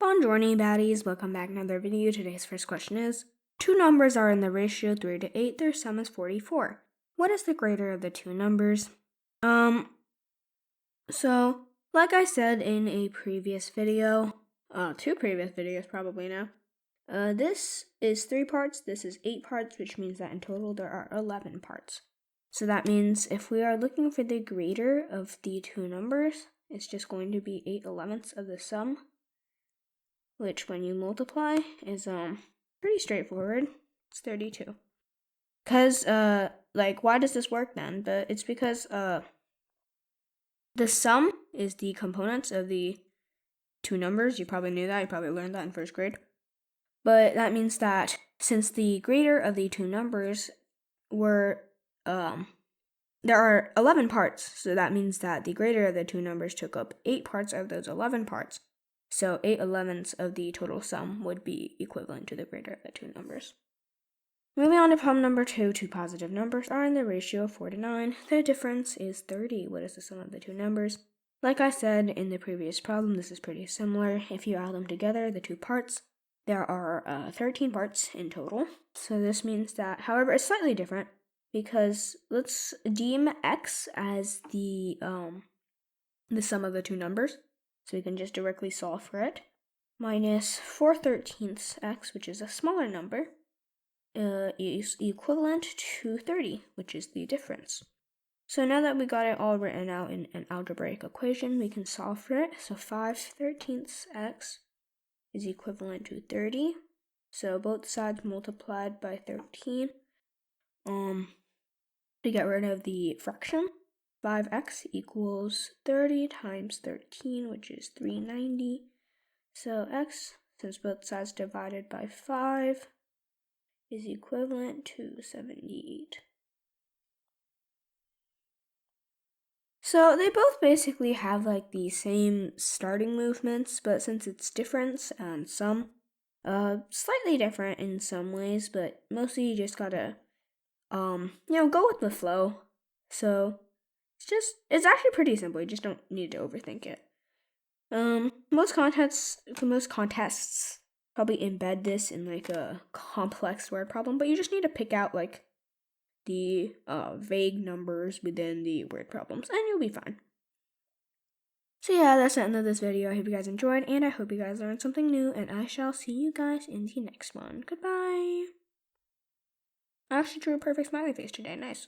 Buongiorno, baddies. Welcome back to another video. Today's first question is, two numbers are in the ratio 3 to 8. Their sum is 44. What is the greater of the two numbers? So, like I said in a previous video, two previous videos probably now, this is 3 parts, this is 8 parts, which means that in total there are 11 parts. So that means if we are looking for the greater of the two numbers, it's just going to be 8/11ths of the sum, which when you multiply is pretty straightforward. It's 32. Because why does this work then? But it's because the sum is the components of the two numbers. You probably knew that. You probably learned that in first grade. But that means that since the greater of the two numbers were there are 11 parts, so that means that the greater of the two numbers took up 8 parts of those 11 parts. So 8/11ths of the total sum would be equivalent to the greater of the two numbers. Moving on to problem number 2, two positive numbers are in the ratio of 4 to 9. The difference is 30. What is the sum of the two numbers? Like I said in the previous problem, this is pretty similar. If you add them together, the two parts, there are 13 parts in total. So this means that, however, it's slightly different because let's deem x as the sum of the two numbers. So we can just directly solve for it. Minus 4/13 x, which is a smaller number, is equivalent to 30, which is the difference. So now that we got it all written out in an algebraic equation, we can solve for it. So 5/13 x is equivalent to 30. So both sides multiplied by 13. To get rid of the fraction, 5x equals 30 times 13, which is 390. So x, since both sides divided by 5, is equivalent to 78. So they both basically have the same starting movements, but since it's difference and sum, slightly different in some ways, but mostly you just gotta go with the flow. So it's actually pretty simple. You just don't need to overthink it. Most contests probably embed this in a complex word problem, but you just need to pick out the vague numbers within the word problems, and you'll be fine. So yeah, that's the end of this video. I hope you guys enjoyed, and I hope you guys learned something new, and I shall see you guys in the next one. Goodbye. I actually drew a perfect smiley face today. Nice.